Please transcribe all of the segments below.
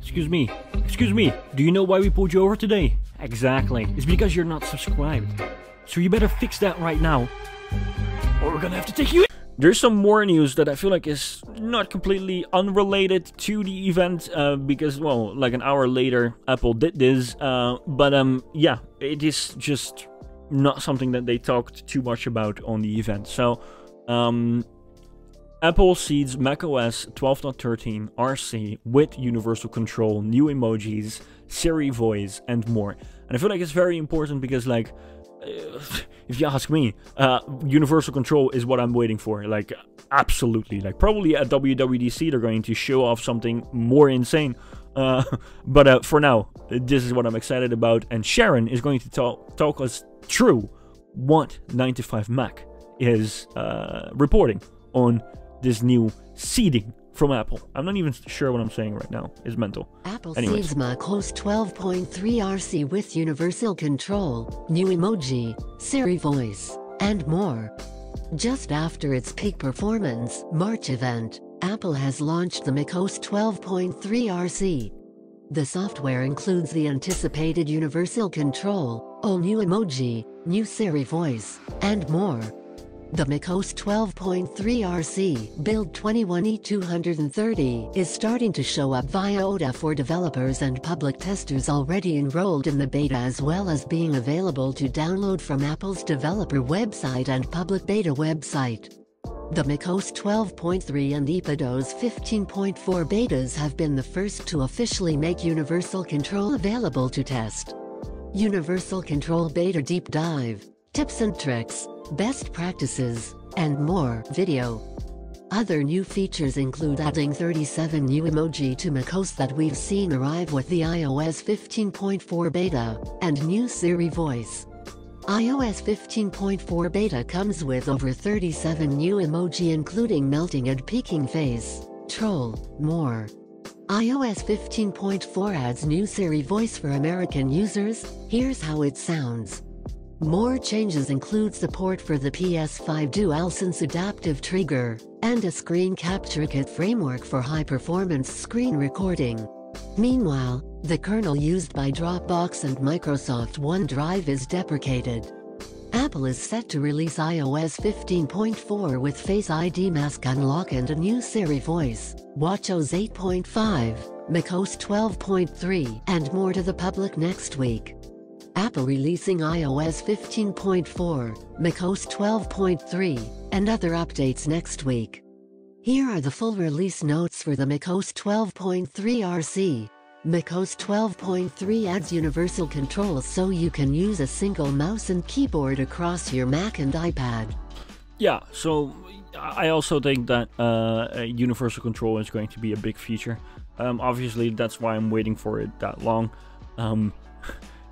Excuse me. Excuse me. Do you know why we pulled you over today? Exactly. It's because you're not subscribed. So you better fix that right now, or we're gonna have to take you in. There's some more news that I feel like is not completely unrelated to the event, because, well, like an hour later, Apple did this, yeah, it is just not something that they talked too much about on the event. So, Apple seeds macOS 12.13 RC with universal control, new emojis, Siri voice, and more. And I feel like it's very important because, like, if you ask me, universal control is what I'm waiting for. Like, absolutely. Like, probably at WWDC they're going to show off something more insane. But for now, this is what I'm excited about. And Sharon is going to talk us through what 9to5Mac is reporting on this new seeding from Apple. I'm not even sure what I'm saying right now. It's mental. Apple seeds macOS 12.3 RC with universal control, new emoji, Siri voice, and more. Just after its peak performance March event, Apple has launched the macOS 12.3 RC. The software includes the anticipated universal control, all new emoji, new Siri voice, and more. The macOS 12.3 RC build 21E230 is starting to show up via OTA for developers and public testers already enrolled in the beta, as well as being available to download from Apple's developer website and public beta website. The macOS 12.3 and iPadOS 15.4 betas have been the first to officially make universal control available to test. Universal Control Beta Deep Dive, Tips and Tricks, Best Practices, and more video. Other new features include adding 37 new emoji to macOS that we've seen arrive with the iOS 15.4 beta, and new Siri voice. iOS 15.4 beta comes with over 37 new emoji, including melting and peeking face, troll, more. iOS 15.4 adds new Siri voice for American users. Here's how it sounds. More changes include support for the PS5 DualSense adaptive trigger, and a screen capture kit framework for high-performance screen recording. Meanwhile, the kernel used by Dropbox and Microsoft OneDrive is deprecated. Apple is set to release iOS 15.4 with Face ID Mask Unlock and a new Siri voice, watchOS 8.5, macOS 12.3, and more to the public next week. Apple releasing iOS 15.4, macOS 12.3, and other updates next week. Here are the full release notes for the macOS 12.3 RC. macOS 12.3 adds universal control so you can use a single mouse and keyboard across your Mac and iPad. Yeah, so I also think that universal control is going to be a big feature. Obviously, that's why I'm waiting for it that long.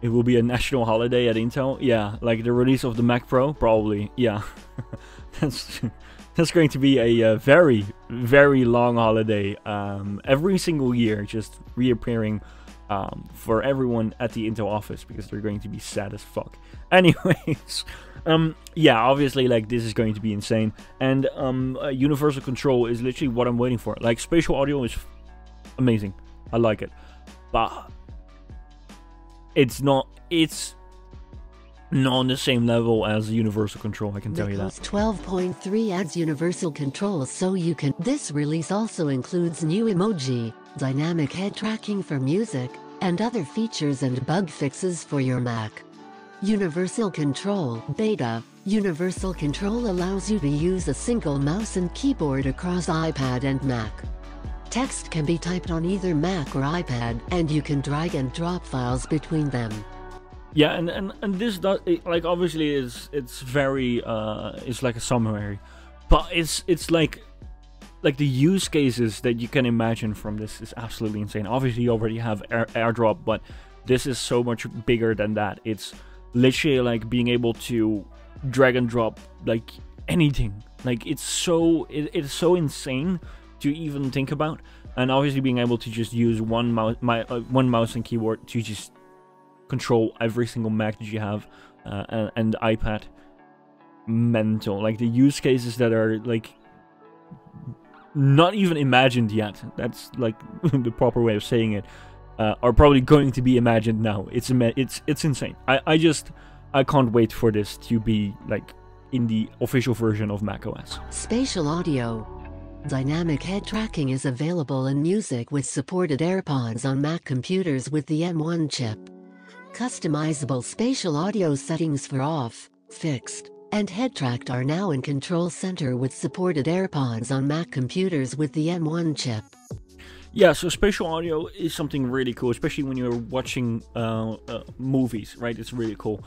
It will be a national holiday at Intel. Yeah, like the release of the Mac Pro, probably. Yeah, that's going to be a very, very long holiday. Every single year, just reappearing for everyone at the Intel office because they're going to be sad as fuck. Anyways, yeah, obviously, like, this is going to be insane. And universal control is literally what I'm waiting for. Like, spatial audio is amazing. I like it, but it's not on the same level as universal control, I can tell you that. 12.3 adds universal control so you can... This release also includes new emoji, dynamic head tracking for music, and other features and bug fixes for your Mac. Universal Control Beta. Universal Control allows you to use a single mouse and keyboard across iPad and Mac. Text can be typed on either Mac or iPad, and you can drag and drop files between them. Yeah, and this does, like, obviously it's very it's like a summary, but it's like the use cases that you can imagine from this is absolutely insane. Obviously you already have AirDrop, but this is so much bigger than that. It's literally like being able to drag and drop like anything. Like, it's so insane to even think about. And obviously being able to just use one mouse and keyboard to just control every single Mac that you have, and iPad. Mental. Like, the use cases that are like not even imagined yet. That's like the proper way of saying it. Are probably going to be imagined now. It's insane. I can't wait for this to be like in the official version of macOS. Spatial audio. Dynamic head tracking is available in music with supported AirPods on Mac computers with the M1 chip. Customizable spatial audio settings for off, fixed, and head tracked are now in Control Center with supported AirPods on Mac computers with the M1 chip. Yeah, so spatial audio is something really cool, especially when you're watching movies, right? It's really cool.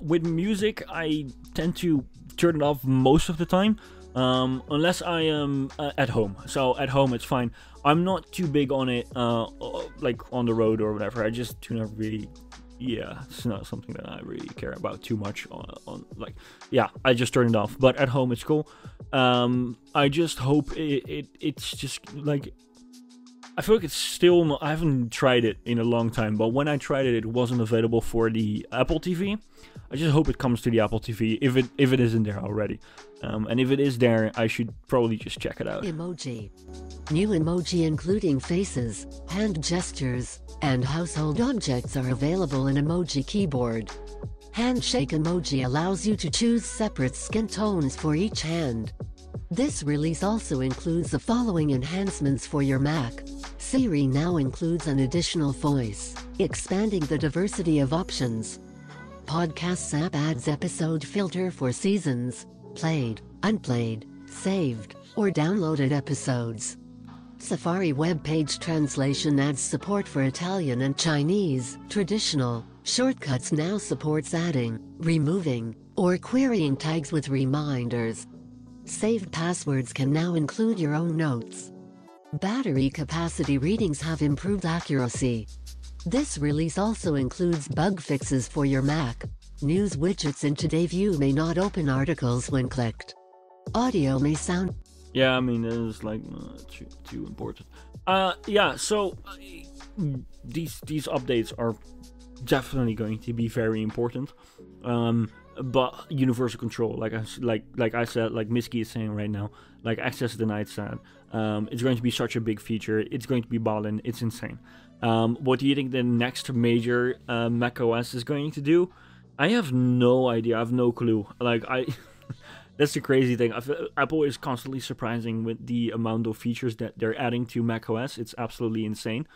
With music, I tend to turn it off most of the time, unless I am at home. So at home, it's fine. I'm not too big on it, like on the road or whatever. I just do not really... Yeah, it's not something that I really care about too much on like, yeah, I just turn it off. But at home, it's cool. I just hope it's just like... I feel like it's still not, I haven't tried it in a long time, but when I tried it, it wasn't available for the Apple TV. I just hope it comes to the Apple TV if it isn't there already. And if it is there, I should probably just check it out. Emoji. New emoji including faces, hand gestures, and household objects are available in Emoji Keyboard. Handshake emoji allows you to choose separate skin tones for each hand. This release also includes the following enhancements for your Mac. Siri now includes an additional voice, expanding the diversity of options. Podcasts app adds episode filter for seasons, played, unplayed, saved, or downloaded episodes. Safari web page translation adds support for Italian and Chinese. Traditional shortcuts now supports adding, removing, or querying tags with reminders. Saved passwords can now include your own notes. Battery capacity readings have improved accuracy. This release also includes bug fixes for your Mac. News widgets in Today View may not open articles when clicked. Audio may sound... Yeah, I mean, it's like too important. Yeah, so these updates are definitely going to be very important. But universal control, like I said, like Miski is saying right now, like access denied SAD, it's going to be such a big feature. It's going to be ballin'. It's insane. What do you think the next major macOS is going to do? I have no idea. I have no clue. Like that's the crazy thing. Apple is constantly surprising with the amount of features that they're adding to macOS. It's absolutely insane.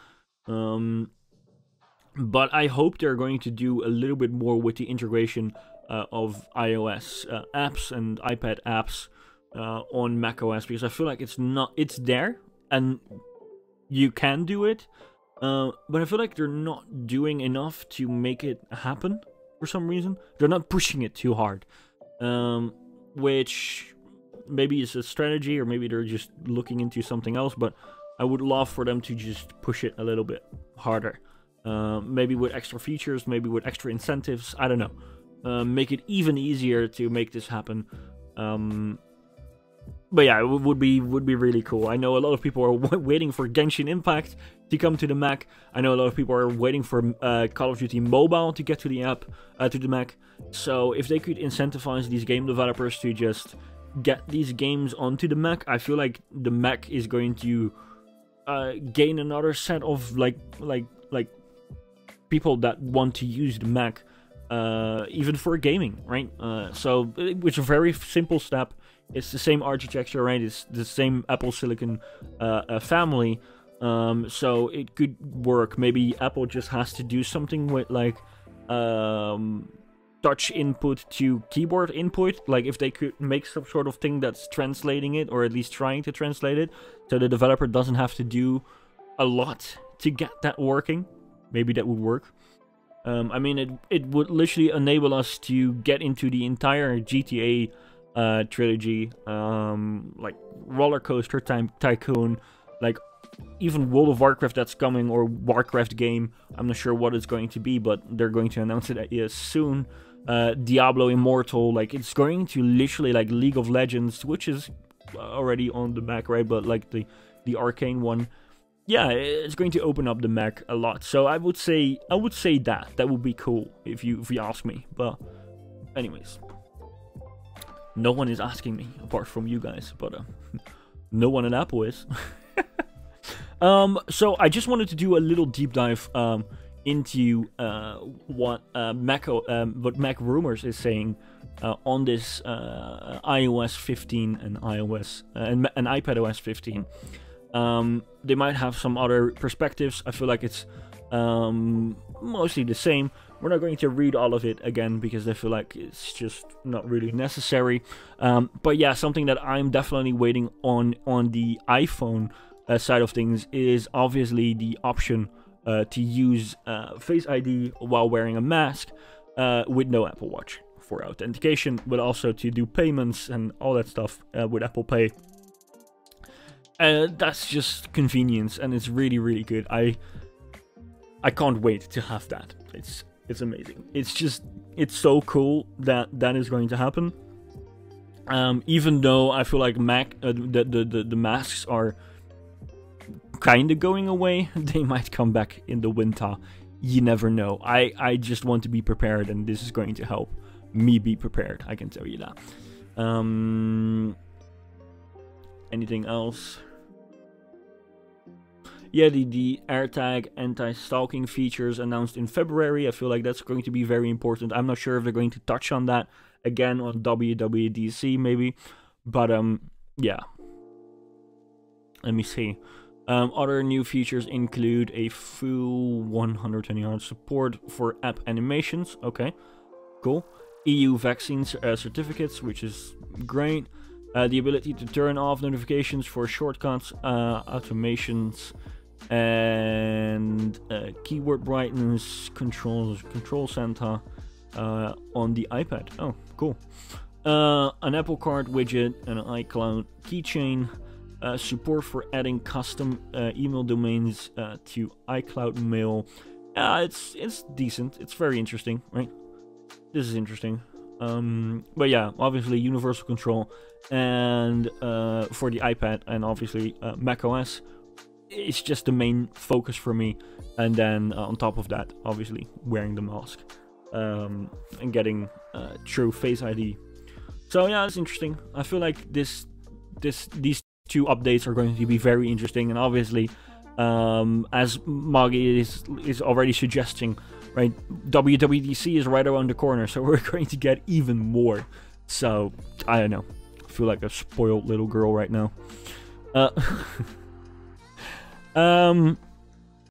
But I hope they're going to do a little bit more with the integration of iOS apps and iPad apps on macOS, because I feel like it's there and you can do it, but I feel like they're not doing enough to make it happen for some reason. They're not pushing it too hard, which maybe is a strategy, or maybe they're just looking into something else, but I would love for them to just push it a little bit harder. Maybe with extra features, maybe with extra incentives, I don't know. Make it even easier to make this happen. But yeah, it would be really cool. I know a lot of people are waiting for Genshin Impact to come to the Mac. I know a lot of people are waiting for Call of Duty Mobile to get to the app, to the Mac. So if they could incentivize these game developers to just get these games onto the Mac, I feel like the Mac is going to gain another set of like people that want to use the Mac, even for gaming, right? So it's a very simple step. It's the same architecture, right? It's the same Apple Silicon family, so it could work. Maybe Apple just has to do something with like touch input to keyboard input. Like if they could make some sort of thing that's translating it, or at least trying to translate it, so the developer doesn't have to do a lot to get that working. Maybe that would work. I mean, it would literally enable us to get into the entire GTA trilogy, like Roller Coaster Tycoon, like even World of Warcraft that's coming, or Warcraft game. I'm not sure what it's going to be, but they're going to announce it soon. Diablo Immortal, like it's going to literally like League of Legends, which is already on the Mac, right? But like the Arcane one. Yeah, it's going to open up the Mac a lot. So I would say that would be cool if you ask me. But anyways, no one is asking me apart from you guys. But no one at Apple is. So I just wanted to do a little deep dive into what Mac Rumors is saying on this iOS 15 and iOS and iPadOS 15. They might have some other perspectives. I feel like it's mostly the same. We're not going to read all of it again because I feel like it's just not really necessary. But yeah, something that I'm definitely waiting on the iPhone side of things is obviously the option to use Face ID while wearing a mask with no Apple Watch for authentication, but also to do payments and all that stuff with Apple Pay. That's just convenience, and it's really, really good. I can't wait to have that. It's amazing. It's so cool that that is going to happen. Even though I feel like the masks are kind of going away, they might come back in the winter. You never know. I just want to be prepared, and this is going to help me be prepared. I can tell you that. Anything else? Yeah, the AirTag anti-stalking features announced in February. I feel like that's going to be very important. I'm not sure if they're going to touch on that again on WWDC maybe, but yeah. Let me see. Other new features include a full 120Hz support for app animations. Okay, cool. EU vaccine certificates, which is great. The ability to turn off notifications for shortcuts, automations, and keyword brightness control center on the iPad. Oh, cool. An Apple Card widget, an iCloud keychain, support for adding custom email domains to iCloud Mail. It's decent. It's very interesting, right? This is interesting. But yeah, obviously universal control and for the iPad, and obviously macOS. It's just the main focus for me, and then on top of that, obviously wearing the mask and getting true Face ID. So yeah, it's interesting. I feel like these two updates are going to be very interesting, and obviously, as Maggie is already suggesting, right, WWDC is right around the corner, so we're going to get even more. So I don't know. I feel like a spoiled little girl right now.